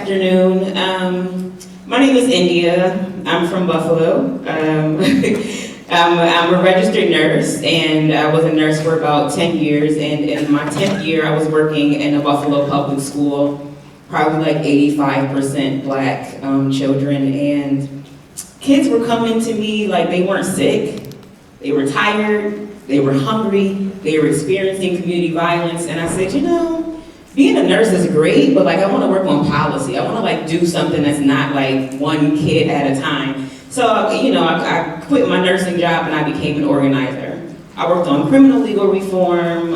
afternoon. My name is India. I'm from Buffalo. I'm a registered nurse, and I was a nurse for about 10 years. And in my 10th year, I was working in a Buffalo public school, probably like 85% Black children. And kids were coming to me like they weren't sick, they were tired, they were hungry, they were experiencing community violence. And I said, you know, being a nurse is great, but like I want to work on policy. I want to like do something that's not like one kid at a time. So, you know, I quit my nursing job and I became an organizer. I worked on criminal legal reform,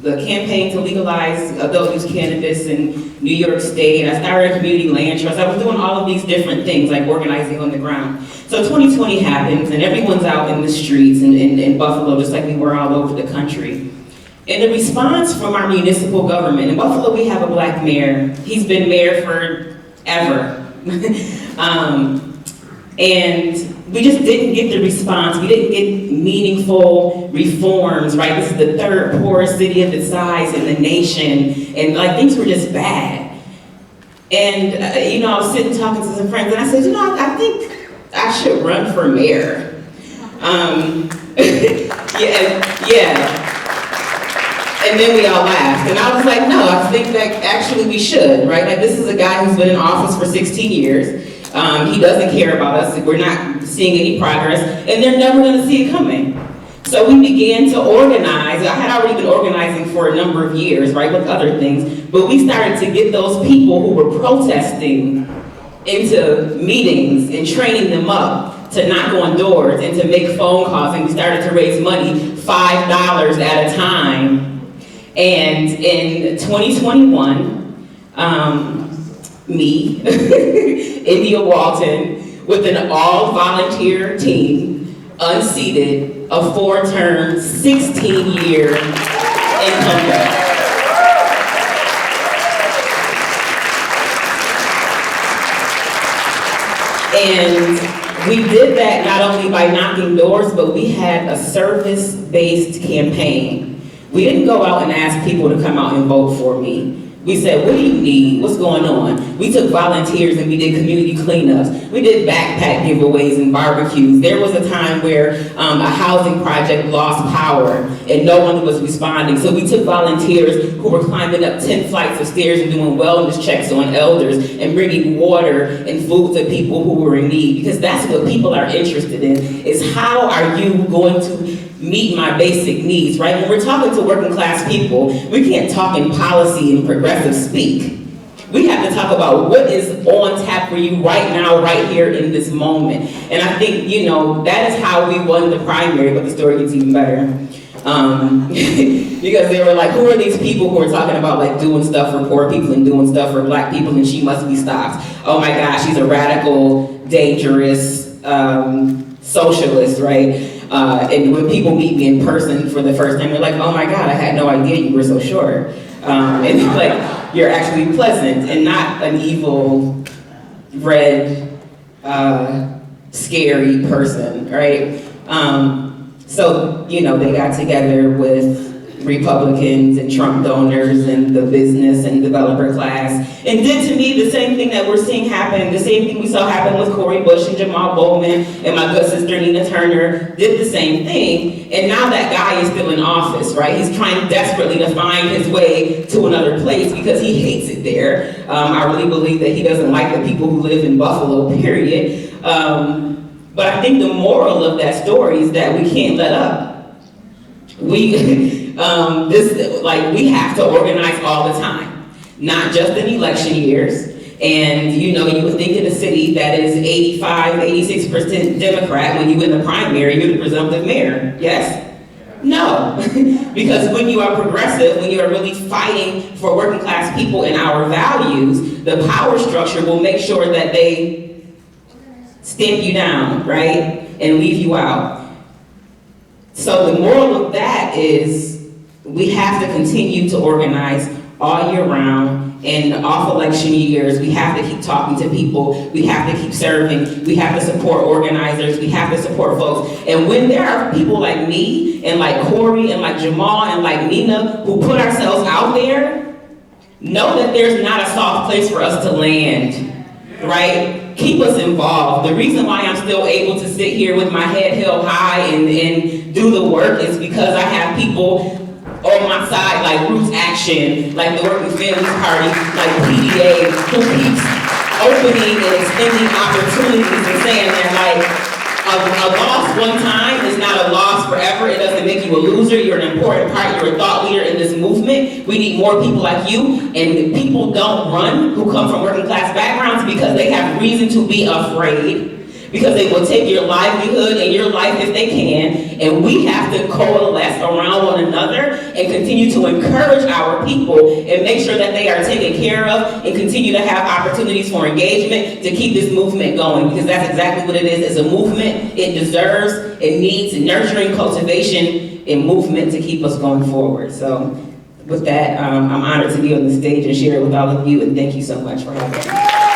the campaign to legalize adult use cannabis in New York State. I started a community land trust. I was doing all of these different things, like organizing on the ground. So 2020 happens and everyone's out in the streets in Buffalo, just like we were all over the country. And the response from our municipal government, in Buffalo we have a Black mayor. He's been mayor forever. And we just didn't get the response. We didn't get meaningful reforms, right? This is the third poorest city of its size in the nation. And like things were just bad. And you know, I was sitting talking to some friends and I said, you know, I think I should run for mayor. Yeah. And then we all laughed. And I was like, no, I think that actually we should, right? Like this is a guy who's been in office for 16 years. He doesn't care about us. We're not seeing any progress, and they're never going to see it coming. So we began to organize. I had already been organizing for a number of years, right, with other things, but we started to get those people who were protesting into meetings and training them up to knock on doors and to make phone calls, and we started to raise money, $5 at a time. And in 2021, me, India Walton, with an all-volunteer team, unseated, a 4-term, 16-year incumbent. And we did that not only by knocking doors, but we had a service-based campaign. We didn't go out and ask people to come out and vote for me. We said, what do you need? What's going on? We took volunteers and we did community cleanups. We did backpack giveaways and barbecues. There was a time where a housing project lost power and no one was responding. So we took volunteers who were climbing up 10 flights of stairs and doing wellness checks on elders and bringing water and food to people who were in need. Because that's what people are interested in, is how are you going to meet my basic needs, right? When we're talking to working class people, we can't talk in policy and progressive speak. We have to talk about what is on tap for you right now, right here in this moment. And I think, you know, that is how we won the primary, but the story gets even better. Because they were like, who are these people who are talking about like doing stuff for poor people and doing stuff for Black people, and she must be stopped. Oh my gosh, she's a radical, dangerous socialist, right? And when people meet me in person for the first time, they're like, oh my God, I had no idea you were so short. And like, you're actually pleasant and not an evil, red, scary person, right? So, you know, they got together with Republicans and Trump donors and the business and developer class and did to me the same thing that we're seeing happen, the same thing we saw happen with Cori Bush and Jamal Bowman and my good sister Nina Turner did the same thing. And now that guy is still in office, right? He's trying desperately to find his way to another place because he hates it there. I really believe that he doesn't like the people who live in Buffalo, period. But I think the moral of that story is that we can't let up. We have to organize all the time, not just in election years. And you know, you would think in a city that is 86% Democrat, when you win the primary, you're the presumptive mayor, yes? No, because when you are progressive, when you are really fighting for working class people and our values, the power structure will make sure that they stamp you down, right? And leave you out. So the moral of that is we have to continue to organize all year round, and off election years, we have to keep talking to people, we have to keep serving, we have to support organizers, we have to support folks. And when there are people like me, and like Cori, and like Jamal, and like Nina, who put ourselves out there, know that there's not a soft place for us to land, right? Keep us involved. The reason why I'm still able to sit here with my head held high and do the work is because I have people on my side, like Roots Action, like the Working Families Party, like PDA, who keeps opening and extending opportunities and saying that, like, a loss one time is not a loss forever. It doesn't make you a loser. You're an important part. You're a thought leader in this movement. We need more people like you. And people don't run who come from working class backgrounds because they have reason to be afraid. Because they will take your livelihood and your life if they can, and we have to coalesce around one another and continue to encourage our people and make sure that they are taken care of and continue to have opportunities for engagement to keep this movement going, because that's exactly what it is. It's a movement. It deserves, it needs nurturing, cultivation, and movement to keep us going forward. So with that, I'm honored to be on the stage and share it with all of you, and thank you so much for having me.